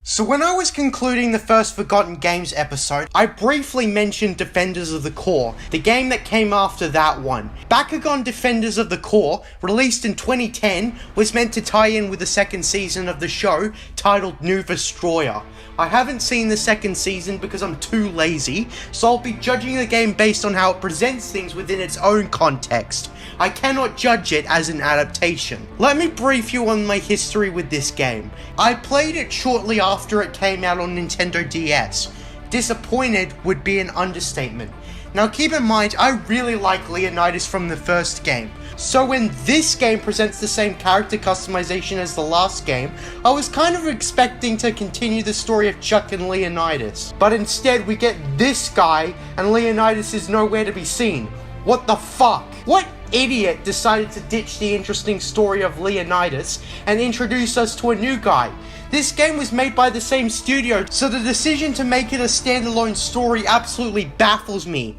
So when I was concluding the first Forgotten Games episode, I briefly mentioned Defenders of the Core, the game that came after that one. Bakugan Defenders of the Core, released in 2010, was meant to tie in with the second season of the show, titled New Vestroia. I haven't seen the second season because I'm too lazy, so I'll be judging the game based on how it presents things within its own context. I cannot judge it as an adaptation. Let me brief you on my history with this game. I played it shortly after it came out on Nintendo DS. Disappointed would be an understatement. Now keep in mind, I really like Leonidas from the first game. So when this game presents the same character customization as the last game, I was kind of expecting to continue the story of Chuck and Leonidas. But instead we get this guy and Leonidas is nowhere to be seen. What the fuck? What idiot decided to ditch the interesting story of Leonidas and introduce us to a new guy? This game was made by the same studio, so the decision to make it a standalone story absolutely baffles me.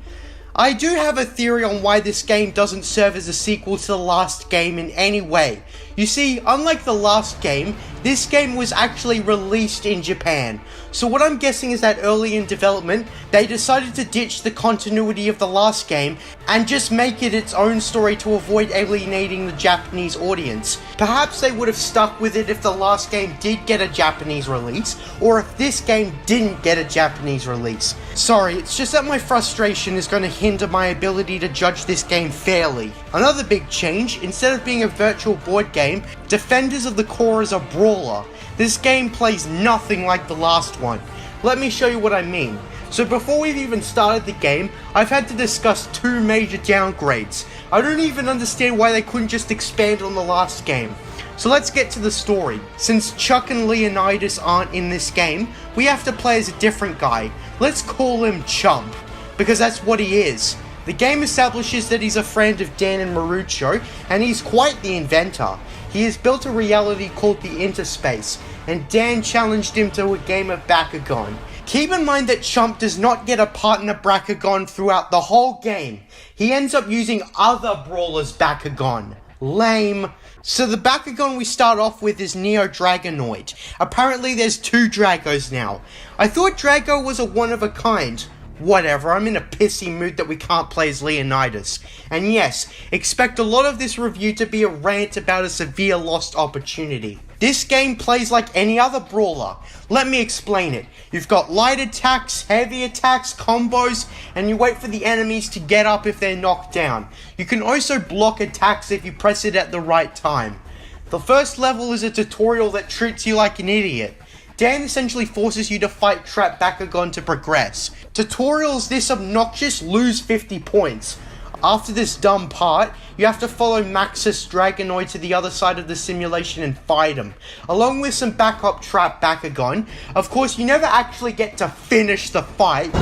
I do have a theory on why this game doesn't serve as a sequel to the last game in any way. You see, unlike the last game, this game was actually released in Japan. So what I'm guessing is that early in development, they decided to ditch the continuity of the last game and just make it its own story to avoid alienating the Japanese audience. Perhaps they would have stuck with it if the last game did get a Japanese release, or if this game didn't get a Japanese release. Sorry, it's just that my frustration is going to hinder my ability to judge this game fairly. Another big change, instead of being a virtual board game, Defenders of the Core is a brawler. This game plays nothing like the last one. Let me show you what I mean. So before we've even started the game, I've had to discuss two major downgrades. I don't even understand why they couldn't just expand on the last game. So let's get to the story. Since Chuck and Leonidas aren't in this game, we have to play as a different guy. Let's call him Chump, because that's what he is. The game establishes that he's a friend of Dan and Marucho, and he's quite the inventor. He has built a reality called the Interspace, and Dan challenged him to a game of Bakugan. Keep in mind that Chump does not get a partner Bakugan throughout the whole game. He ends up using other brawlers' Bakugan. Lame. So the Bakugan we start off with is Neo Dragonoid. Apparently there's two Dragos now. I thought Drago was a one-of-a-kind. Whatever, I'm in a pissy mood that we can't play as Leonidas. And yes, expect a lot of this review to be a rant about a severe lost opportunity. This game plays like any other brawler. Let me explain it. You've got light attacks, heavy attacks, combos, and you wait for the enemies to get up if they're knocked down. You can also block attacks if you press it at the right time. The first level is a tutorial that treats you like an idiot. Dan essentially forces you to fight Trap Bakugan to progress. Tutorials this obnoxious lose 50 points. After this dumb part, you have to follow Maxis Dragonoid to the other side of the simulation and fight him, along with some backup Trap Bakugan. Of course, you never actually get to finish the fight,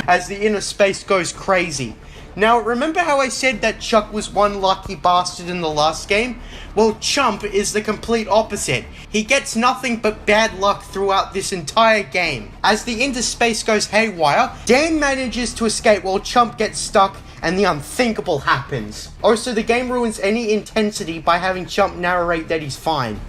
as the inner space goes crazy. Now, remember how I said that Chuck was one lucky bastard in the last game? Well, Chump is the complete opposite. He gets nothing but bad luck throughout this entire game. As the interspace goes haywire, Dan manages to escape while Chump gets stuck and the unthinkable happens. Also, the game ruins any intensity by having Chump narrate that he's fine.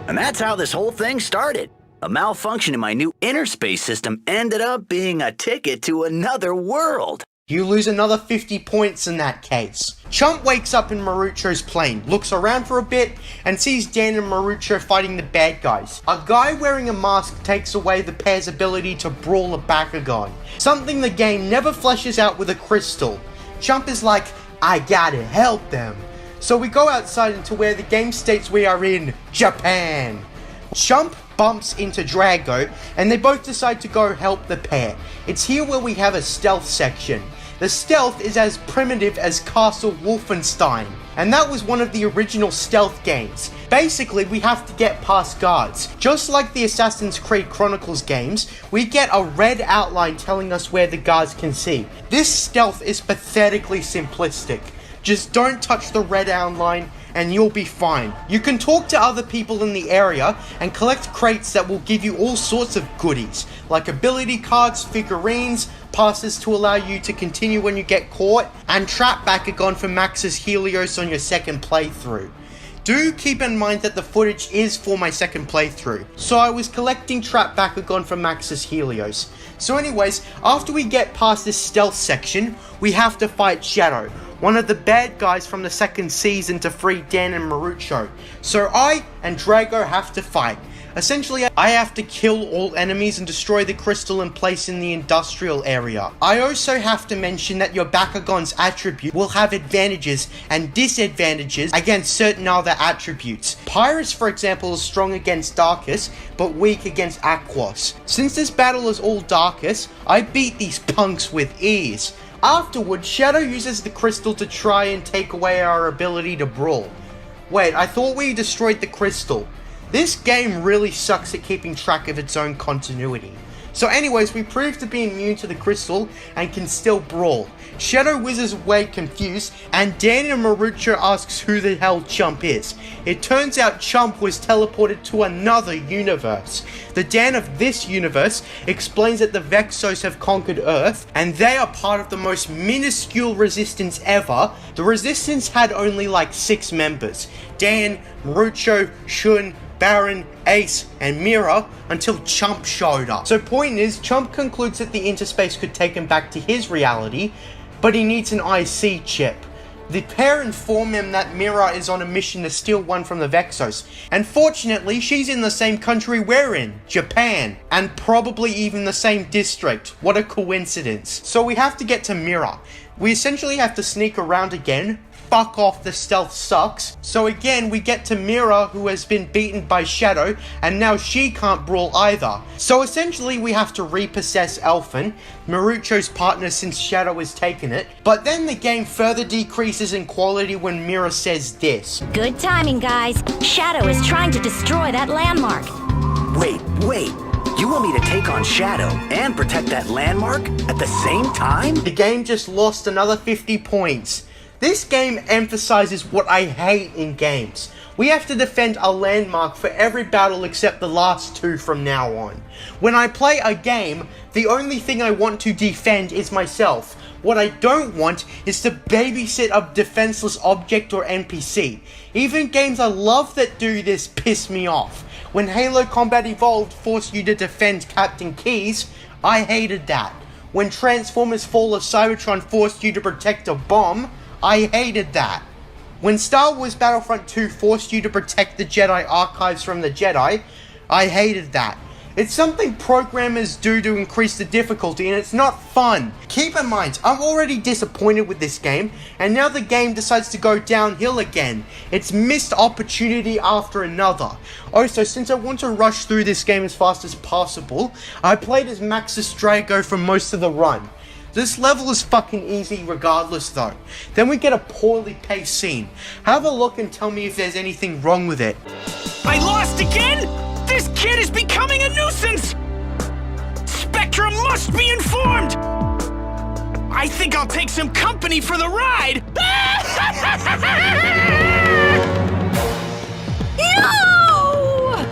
And that's how this whole thing started. A malfunction in my new interspace system ended up being a ticket to another world. You lose another 50 points in that case. Chump wakes up in Marucho's plane, looks around for a bit, and sees Dan and Marucho fighting the bad guys. A guy wearing a mask takes away the pair's ability to brawl a Bakugan, something the game never fleshes out with a crystal. Chump is like, I gotta help them. So we go outside into where the game states we are in Japan. Chump bumps into Drago, and they both decide to go help the pair. It's here where we have a stealth section. The stealth is as primitive as Castle Wolfenstein, and that was one of the original stealth games. Basically, we have to get past guards. Just like the Assassin's Creed Chronicles games, we get a red outline telling us where the guards can see. This stealth is pathetically simplistic. Just don't touch the red outline and you'll be fine. You can talk to other people in the area and collect crates that will give you all sorts of goodies, like ability cards, figurines, passes to allow you to continue when you get caught, and Trap Bakugan for Max's Helios on your second playthrough. Do keep in mind that the footage is for my second playthrough, so I was collecting Trap Bakugan from Max's Helios. So anyways, after we get past this stealth section, we have to fight Shadow, one of the bad guys from the second season, to free Dan and Marucho. So I and Drago have to fight. Essentially, I have to kill all enemies and destroy the crystal in place in the industrial area. I also have to mention that your Bakugan's attribute will have advantages and disadvantages against certain other attributes. Pyrus, for example, is strong against Darkus, but weak against Aquos. Since this battle is all Darkus, I beat these punks with ease. Afterwards, Shadow uses the crystal to try and take away our ability to brawl. Wait, I thought we destroyed the crystal. This game really sucks at keeping track of its own continuity. So anyways, we prove to be immune to the crystal and can still brawl. Shadow whizzes away confused, and Dan and Marucho asks who the hell Chump is. It turns out Chump was teleported to another universe. The Dan of this universe explains that the Vexos have conquered Earth, and they are part of the most minuscule resistance ever. The resistance had only like 6 members: Dan, Marucho, Shun, Baron, Ace, and Mira, until Chump showed up. So point is, Chump concludes that the interspace could take him back to his reality, but he needs an IC chip. The pair inform him that Mira is on a mission to steal one from the Vexos, and fortunately she's in the same country we're in, Japan, and probably even the same district. What a coincidence. So we have to get to Mira. We essentially have to sneak around again. Fuck off, the stealth sucks. So again, we get to Mira, who has been beaten by Shadow, and now she can't brawl either. So essentially we have to repossess Elfin, Marucho's partner since Shadow has taken it. But then the game further decreases in quality when Mira says this. Good timing, guys. Shadow is trying to destroy that landmark. Wait. You want me to take on Shadow and protect that landmark at the same time? The game just lost another 50 points. This game emphasizes what I hate in games. We have to defend a landmark for every battle except the last 2 from now on. When I play a game, the only thing I want to defend is myself. What I don't want is to babysit a defenseless object or NPC. Even games I love that do this piss me off. When Halo Combat Evolved forced you to defend Captain Keyes, I hated that. When Transformers Fall of Cybertron forced you to protect a bomb, I hated that. When Star Wars Battlefront 2 forced you to protect the Jedi archives from the Jedi, I hated that. It's something programmers do to increase the difficulty, and it's not fun. Keep in mind, I'm already disappointed with this game, and now the game decides to go downhill again. It's missed opportunity after another. Also, since I want to rush through this game as fast as possible, I played as Max's Drago for most of the run. This level is fucking easy regardless though. Then we get a poorly paced scene. Have a look and tell me if there's anything wrong with it. I lost again? This kid is becoming a nuisance! Spectra must be informed! I think I'll take some company for the ride! No!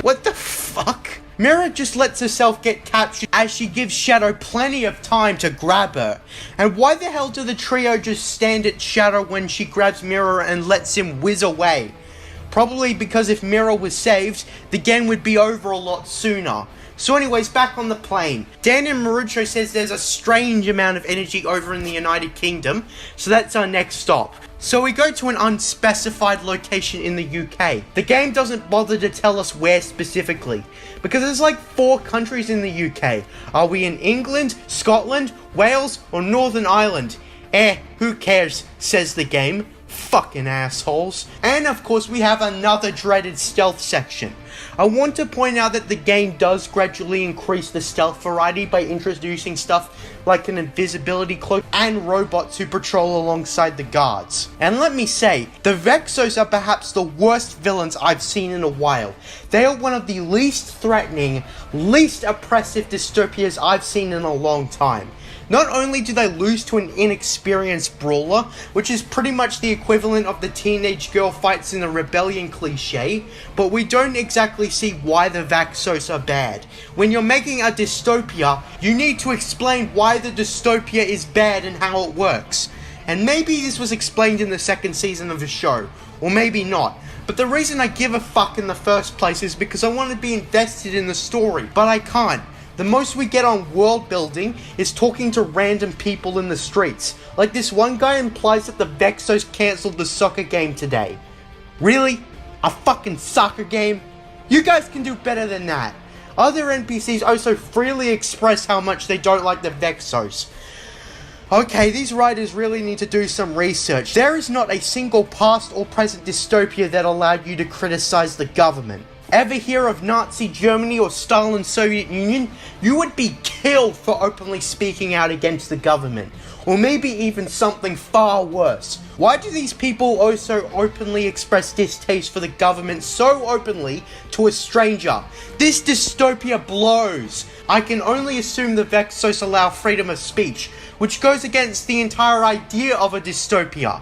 What the fuck? Mira just lets herself get captured as she gives Shadow plenty of time to grab her. And why the hell do the trio just stand at Shadow when she grabs Mira and lets him whiz away? Probably because if Mira was saved, the game would be over a lot sooner. So anyways, back on the plane. Dan and Marucho says there's a strange amount of energy over in the United Kingdom, so that's our next stop. So we go to an unspecified location in the UK. The game doesn't bother to tell us where specifically, because there's like 4 countries in the UK. Are we in England, Scotland, Wales, or Northern Ireland? Who cares, says the game. Fucking assholes. And of course we have another dreaded stealth section. I want to point out that the game does gradually increase the stealth variety by introducing stuff like an invisibility cloak and robots who patrol alongside the guards. And let me say, the Vexos are perhaps the worst villains I've seen in a while. They are one of the least threatening, least oppressive dystopias I've seen in a long time. Not only do they lose to an inexperienced brawler, which is pretty much the equivalent of the teenage girl fights in the rebellion cliche, but we don't exactly exactly see why the Vexos are bad. When you're making a dystopia, you need to explain why the dystopia is bad and how it works. And maybe this was explained in the second season of the show, or maybe not. But the reason I give a fuck in the first place is because I want to be invested in the story, but I can't. The most we get on world building is talking to random people in the streets. Like this one guy implies that the Vexos cancelled the soccer game today. Really? A fucking soccer game? You guys can do better than that. Other NPCs also freely express how much they don't like the Vexos. Okay, these writers really need to do some research. There is not a single past or present dystopia that allowed you to criticize the government. Ever hear of Nazi Germany or Stalin's Soviet Union? You would be killed for openly speaking out against the government. Or maybe even something far worse. Why do these people also openly express distaste for the government so openly to a stranger? This dystopia blows. I can only assume the Vexos allow freedom of speech, which goes against the entire idea of a dystopia.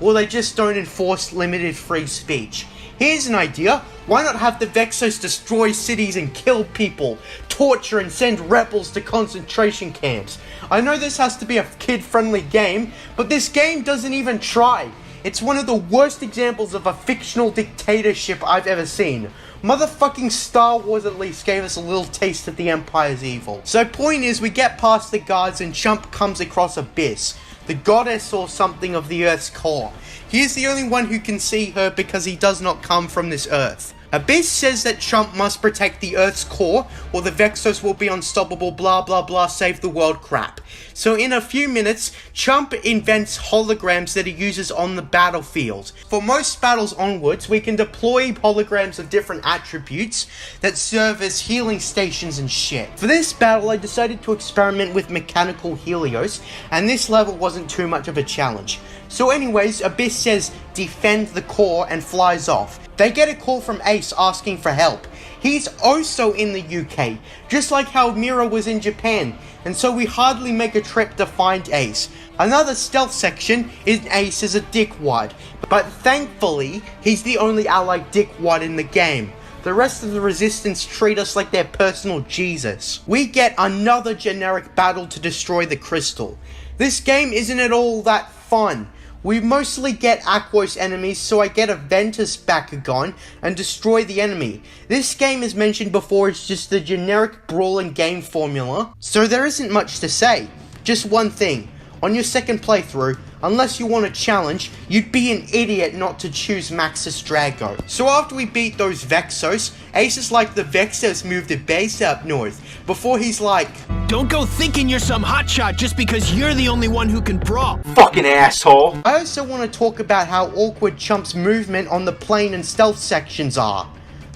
Or they just don't enforce limited free speech. Here's an idea. Why not have the Vexos destroy cities and kill people, torture and send rebels to concentration camps? I know this has to be a kid-friendly game, but this game doesn't even try. It's one of the worst examples of a fictional dictatorship I've ever seen. Motherfucking Star Wars at least gave us a little taste of the Empire's evil. So point is, we get past the guards and Chump comes across Abyss, the goddess or something of the Earth's core. He is the only one who can see her because he does not come from this Earth. Abyss says that Chump must protect the Earth's core or the Vexos will be unstoppable, blah blah blah, save the world crap. So in a few minutes, Chump invents holograms that he uses on the battlefield. For most battles onwards, we can deploy holograms of different attributes that serve as healing stations and shit. For this battle, I decided to experiment with mechanical Helios, and this level wasn't too much of a challenge. So anyways, Abyss says, defend the core, and flies off. They get a call from Ace asking for help. He's also in the UK, just like how Mira was in Japan, and so we hardly make a trip to find Ace. Another stealth section is Ace is a dickwad, but thankfully, he's the only allied dickwad in the game. The rest of the Resistance treat us like their personal Jesus. We get another generic battle to destroy the crystal. This game isn't at all that fun. We mostly get Aquos enemies, so I get a Ventus Bakugan and destroy the enemy. This game, as mentioned before, is just the generic brawling game formula, so there isn't much to say. Just one thing, on your second playthrough, unless you want a challenge, you'd be an idiot not to choose Maxis Drago. So after we beat those Vexos, Ace is like, the Vexos moved the base up north, before he's like, Don't go thinking you're some hotshot just because you're the only one who can brawl. Fucking asshole. I also want to talk about how awkward Chump's movement on the plane and stealth sections are.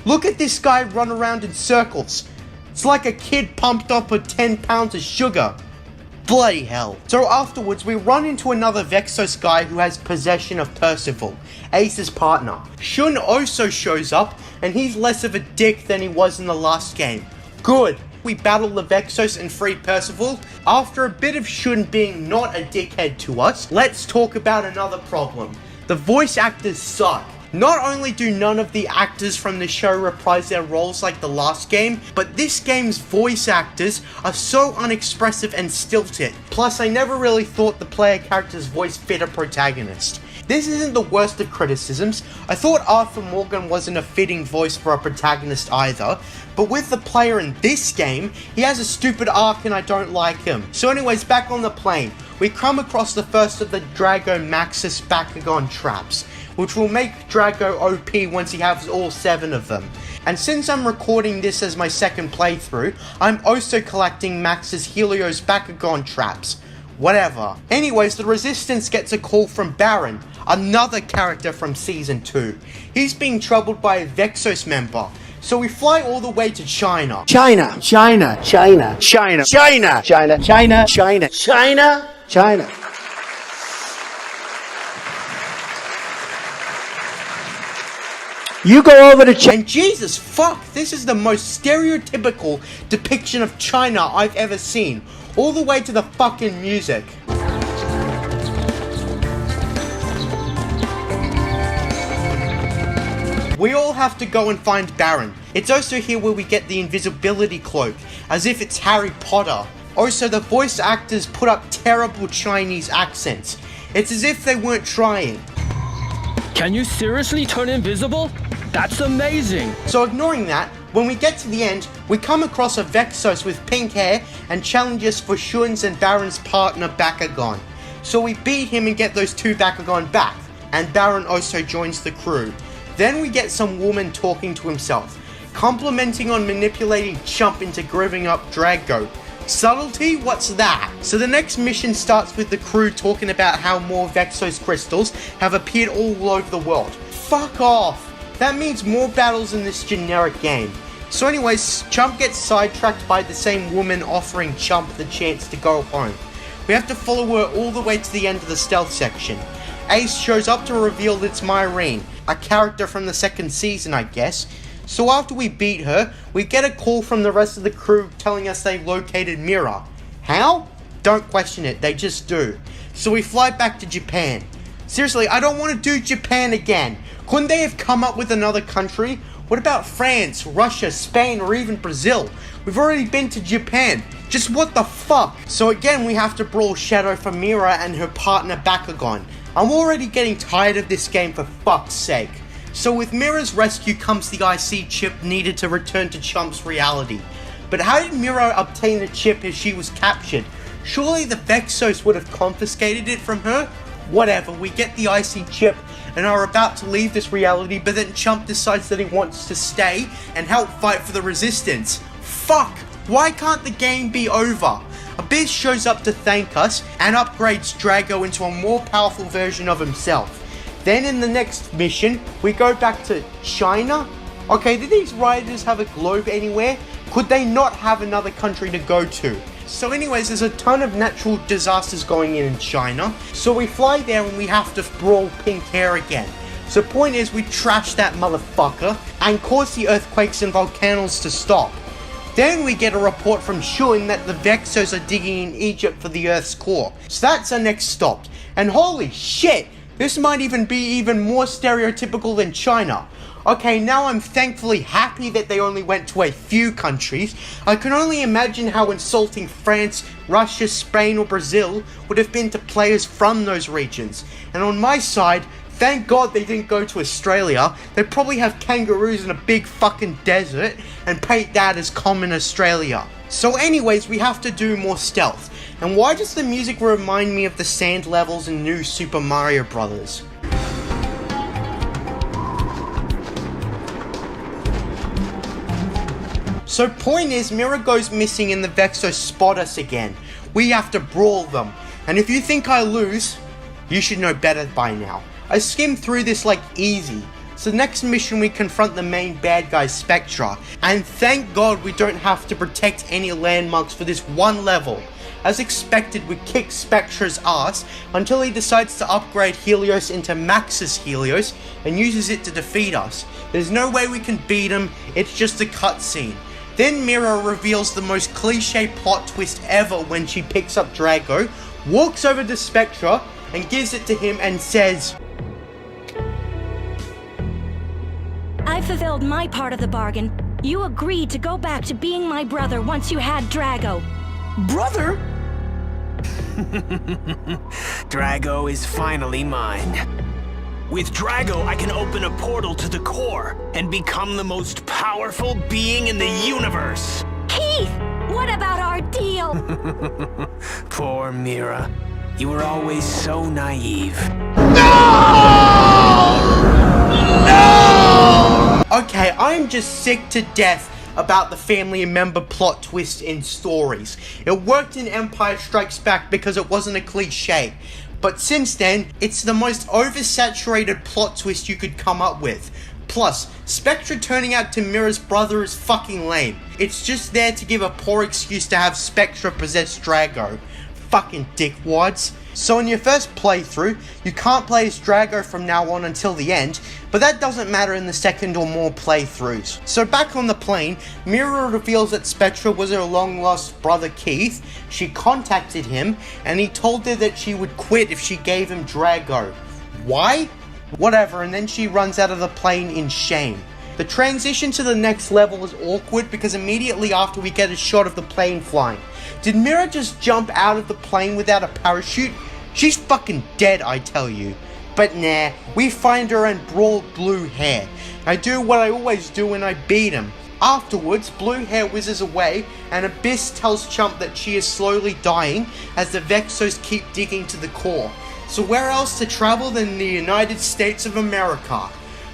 Look at this guy run around in circles. It's like a kid pumped up with 10 pounds of sugar. Bloody hell. So afterwards, we run into another Vexos guy who has possession of Percival, Ace's partner. Shun also shows up, and he's less of a dick than he was in the last game. Good. We battle the Vexos and free Percival. After a bit of Shun being not a dickhead to us, let's talk about another problem. The voice actors suck. Not only do none of the actors from the show reprise their roles like the last game, but this game's voice actors are so unexpressive and stilted. Plus, I never really thought the player character's voice fit a protagonist. This isn't the worst of criticisms. I thought Arthur Morgan wasn't a fitting voice for a protagonist either, but with the player in this game, he has a stupid arc and I don't like him. So anyways, back on the plane, we come across the first of the Drago Maxis Bakugan traps, which will make Drago OP once he has all 7 of them. And since I'm recording this as my second playthrough, I'm also collecting Max's Helios Bakugan traps. Whatever. Anyways, the Resistance gets a call from Baron, another character from Season 2. He's being troubled by a Vexos member, so we fly all the way to China. China. China. China. China. China. China. China. China. China. China. You go over to China. And Jesus fuck, this is the most stereotypical depiction of China I've ever seen. All the way to the fucking music. we all have to go and find Baron. It's also here where we get the invisibility cloak, as if it's Harry Potter. Also, the voice actors put up terrible Chinese accents. It's as if they weren't trying. Can you seriously turn invisible? That's amazing! So ignoring that, when we get to the end, we come across a Vexos with pink hair and challenges for Shun's and Baron's partner Bakugan. So we beat him and get those two Bakugan back, and Baron also joins the crew. Then we get some woman talking to himself, complimenting on manipulating Chump into giving up Drago. Subtlety? What's that? So the next mission starts with the crew talking about how more Vexos crystals have appeared all over the world. Fuck off! That means more battles in this generic game. So anyways, Chump gets sidetracked by the same woman offering Chump the chance to go home. We have to follow her all the way to the end of the stealth section. Ace shows up to reveal it's Myrene, a character from the second season, I guess. So after we beat her, we get a call from the rest of the crew telling us they've located Mira. How? Don't question it, they just do. So we fly back to Japan. Seriously, I don't want to do Japan again. Couldn't they have come up with another country? What about France, Russia, Spain, or even Brazil? We've already been to Japan. Just what the fuck? So again, we have to brawl Shadow for Mira and her partner Bakugan. I'm already getting tired of this game for fuck's sake. So with Mira's rescue comes the IC chip needed to return to Chump's reality. But how did Mira obtain the chip if she was captured? Surely the Vexos would have confiscated it from her? Whatever, we get the IC chip and are about to leave this reality, but then Chump decides that he wants to stay and help fight for the resistance. Fuck! Why can't the game be over? Abyss shows up to thank us and upgrades Drago into a more powerful version of himself. Then in the next mission, we go back to China? Okay, did these riders have a globe anywhere? Could they not have another country to go to? So anyways, there's a ton of natural disasters going in China. So we fly there and we have to brawl Pink Hair again. So point is, we trash that motherfucker and cause the earthquakes and volcanoes to stop. Then we get a report from Shun that the Vexos are digging in Egypt for the Earth's core. So that's our next stop. And holy shit, this might even be even more stereotypical than China. Okay, now I'm thankfully happy that they only went to a few countries. I can only imagine how insulting France, Russia, Spain or Brazil would have been to players from those regions. And on my side, thank God they didn't go to Australia. They probably have kangaroos in a big fucking desert and paint that as common Australia. So anyways, we have to do more stealth. And why does the music remind me of the sand levels in New Super Mario Bros? So point is, Mira goes missing and the Vexos spot us again. We have to brawl them. And if you think I lose, you should know better by now. I skimmed through this like easy. So next mission we confront the main bad guy, Spectra. And thank God we don't have to protect any landmarks for this one level. As expected, we kick Spectra's ass until he decides to upgrade Helios into Max's Helios and uses it to defeat us. There's no way we can beat him, it's just a cutscene. Then Mira reveals the most cliche plot twist ever when she picks up Drago, walks over to Spectra and gives it to him and says, I fulfilled my part of the bargain. You agreed to go back to being my brother once you had Drago. Brother? Drago is finally mine. With Drago, I can open a portal to the core and become the most powerful being in the universe. Keith, what about our deal? Poor Mira. You were always so naive. okay, I'm just sick to death about the family member plot twist in stories. It worked in Empire Strikes Back because it wasn't a cliche. But since then, it's the most oversaturated plot twist you could come up with. Plus, Spectra turning out to Mira's brother is fucking lame. It's just there to give a poor excuse to have Spectra possess Drago. Fucking dickwads. So in your first playthrough, you can't play as Drago from now on until the end, but that doesn't matter in the second or more playthroughs. So back on the plane, Mira reveals that Spectra was her long-lost brother Keith. She contacted him, and he told her that she would quit if she gave him Drago. Why? Whatever, and then she runs out of the plane in shame. The transition to the next level is awkward because immediately after we get a shot of the plane flying. Did Mira just jump out of the plane without a parachute? She's fucking dead, I tell you. But nah, we find her and brawl Blue Hair. I do what I always do when I beat him. Afterwards, Blue Hair whizzes away and Abyss tells Chump that she is slowly dying as the Vexos keep digging to the core. So where else to travel than the United States of America?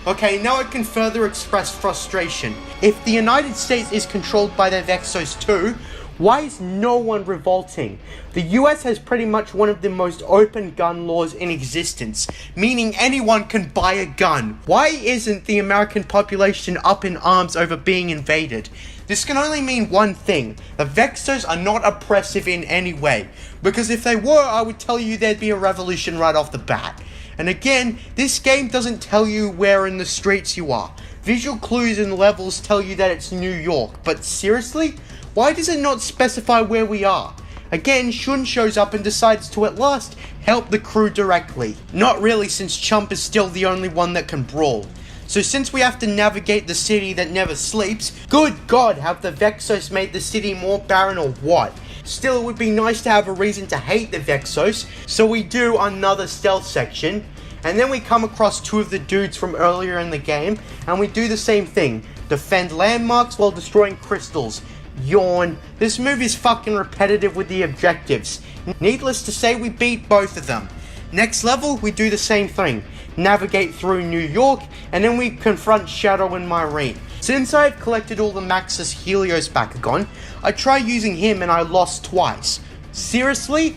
Okay, now I can further express frustration. If the United States is controlled by the Vexos too, why is no one revolting? The US has pretty much one of the most open gun laws in existence, meaning anyone can buy a gun. Why isn't the American population up in arms over being invaded? This can only mean one thing: the Vexos are not oppressive in any way, because if they were, I would tell you there'd be a revolution right off the bat. And again, this game doesn't tell you where in the streets you are. Visual clues and levels tell you that it's New York, but seriously? Why does it not specify where we are? Again, Shun shows up and decides to at last help the crew directly. Not really, since Chump is still the only one that can brawl. So since we have to navigate the city that never sleeps, good God, have the Vexos made the city more barren or what? Still, it would be nice to have a reason to hate the Vexos, so we do another stealth section, and then we come across two of the dudes from earlier in the game, and we do the same thing, defend landmarks while destroying crystals. Yawn. This move is fucking repetitive with the objectives. Needless to say, we beat both of them. Next level, we do the same thing. Navigate through New York, and then we confront Shadow and Myrene. Since I've collected all the Maxis Helios Bakugan, I tried using him and I lost twice. Seriously?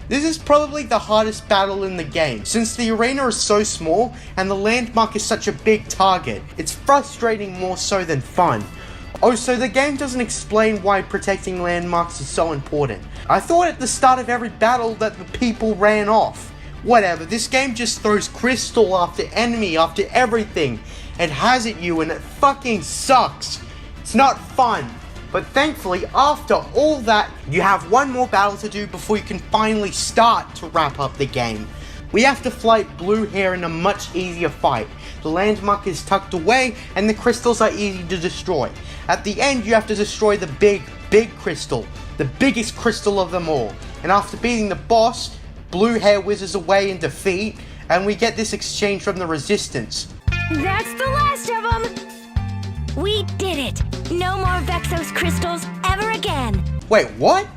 This is probably the hardest battle in the game, since the arena is so small and the landmark is such a big target. It's frustrating more so than fun. Oh, so the game doesn't explain why protecting landmarks is so important. I thought at the start of every battle that the people ran off. Whatever, this game just throws crystal after enemy after everything. It has at you and it fucking sucks. It's not fun. But thankfully, after all that, you have one more battle to do before you can finally start to wrap up the game. We have to fight Blue Hair in a much easier fight. The landmark is tucked away and the crystals are easy to destroy. At the end, you have to destroy the big crystal. The biggest crystal of them all. And after beating the boss, Blue Hair whizzes away in defeat, and we get this exchange from the Resistance. That's the last of them! We did it! No more Vexos crystals ever again! Wait, what?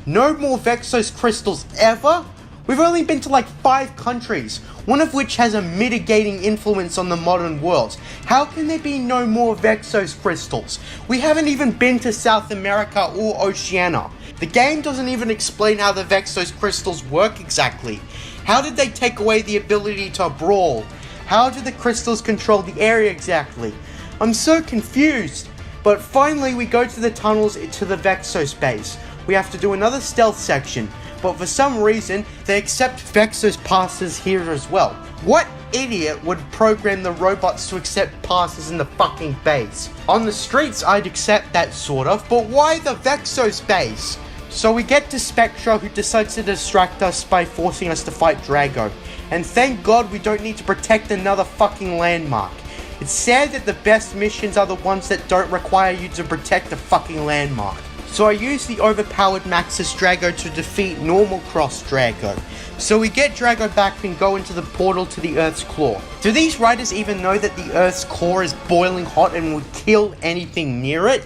No more Vexos crystals ever? We've only been to like 5 countries, one of which has a mitigating influence on the modern world. How can there be no more Vexos crystals? We haven't even been to South America or Oceania. The game doesn't even explain how the Vexos crystals work exactly. How did they take away the ability to brawl? How do the crystals control the area exactly? I'm so confused. But finally we go to the tunnels to the Vexos base. We have to do another stealth section. But for some reason, they accept Vexos passes here as well. What idiot would program the robots to accept passes in the fucking base? On the streets, I'd accept that sort of, but why the Vexos base? So we get to Spectra, who decides to distract us by forcing us to fight Drago. And thank God we don't need to protect another fucking landmark. It's sad that the best missions are the ones that don't require you to protect a fucking landmark. So I use the overpowered Maxis Drago to defeat normal Cross Drago. So we get Drago back and go into the portal to the Earth's Claw. Do these writers even know that the Earth's core is boiling hot and would kill anything near it?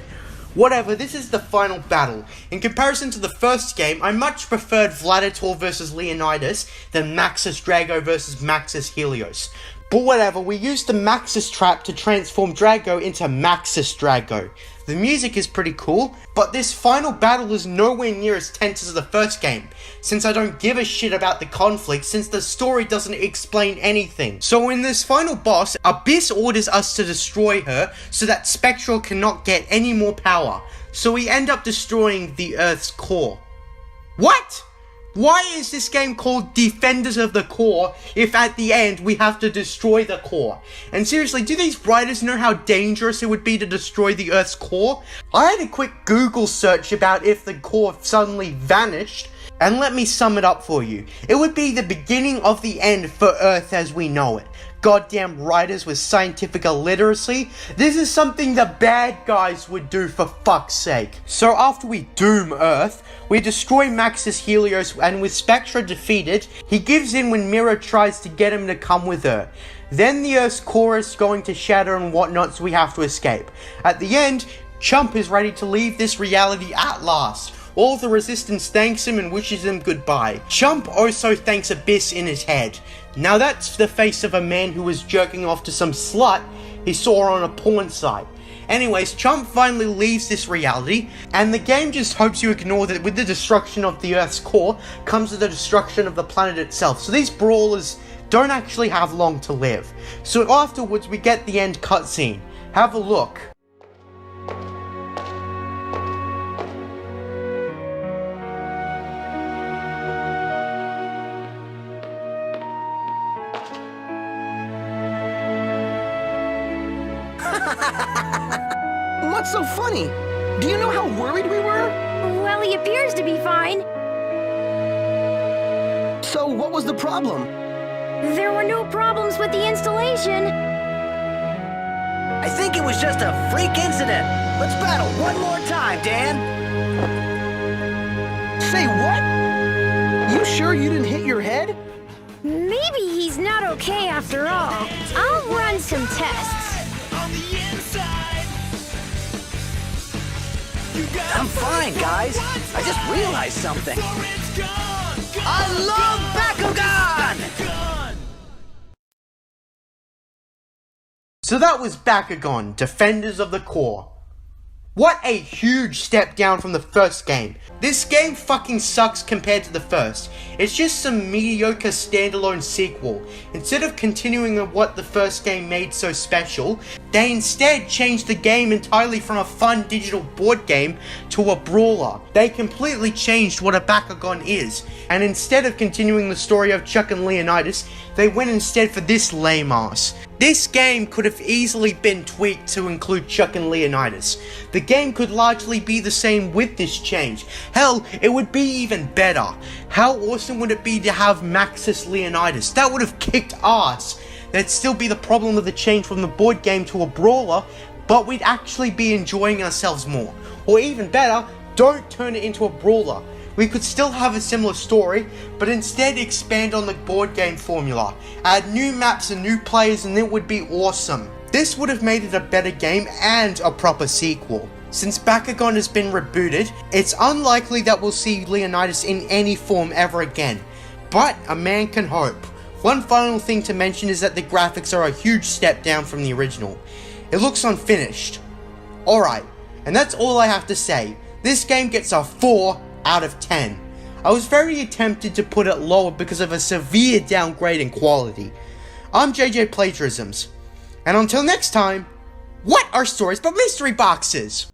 Whatever, this is the final battle. In comparison to the first game, I much preferred Vladitor vs Leonidas than Maxis Drago vs Maxis Helios. But whatever, we used the Maxis trap to transform Drago into Maxis Drago. The music is pretty cool, but this final battle is nowhere near as tense as the first game, since I don't give a shit about the conflict since the story doesn't explain anything. So in this final boss, Abyss orders us to destroy her so that Spectral cannot get any more power. So we end up destroying the Earth's core. What? Why is this game called Defenders of the Core if at the end we have to destroy the core? And seriously, do these writers know how dangerous it would be to destroy the Earth's core? I had a quick Google search about if the core suddenly vanished, and let me sum it up for you. It would be the beginning of the end for Earth as we know it. goddamn writers with scientific illiteracy. This is something the bad guys would do, for fuck's sake. So after we doom Earth, we destroy Max's Helios, and with Spectra defeated, he gives in when Mira tries to get him to come with her. Then the Earth's core is going to shatter and whatnot, so we have to escape. At the end, Chump is ready to leave this reality at last. All the Resistance thanks him and wishes him goodbye. Chump also thanks Abyss in his head. Now that's the face of a man who was jerking off to some slut he saw on a porn site. Anyways, Chump finally leaves this reality, and the game just hopes you ignore that with the destruction of the Earth's core comes the destruction of the planet itself. So these brawlers don't actually have long to live. So afterwards we get the end cutscene. Have a look. What's so funny? Do you know how worried we were? Well, he appears to be fine. So what was the problem? There were no problems with the installation. I think it was just a freak incident. Let's battle one more time, Dan. Say what? You sure you didn't hit your head? Maybe he's not okay after all. I'll run some tests. I'm fine, guys. I just realized something. I love Bakugan! So that was Bakugan, Defenders of the Core. What a huge step down from the first game. This game fucking sucks compared to the first. It's just some mediocre standalone sequel. Instead of continuing on what the first game made so special, they instead changed the game entirely from a fun digital board game to a brawler. They completely changed what a Bakugan is, and instead of continuing the story of Chuck and Leonidas, they went instead for this lame ass. This game could have easily been tweaked to include Chuck and Leonidas. The game could largely be the same with this change. Hell, it would be even better. How awesome would it be to have Maxis Leonidas? That would have kicked ass. There'd still be the problem of the change from the board game to a brawler, but we'd actually be enjoying ourselves more. Or even better, don't turn it into a brawler. We could still have a similar story, but instead expand on the board game formula. Add new maps and new players, and it would be awesome. This would have made it a better game and a proper sequel. Since Bakugan has been rebooted, it's unlikely that we'll see Leonidas in any form ever again. But a man can hope. One final thing to mention is that the graphics are a huge step down from the original. It looks unfinished. Alright, and that's all I have to say. This game gets a 4 out of 10. I was very tempted to put it lower because of a severe downgrade in quality. I'm JJ Plagiarisms, and until next time, what are stories but mystery boxes?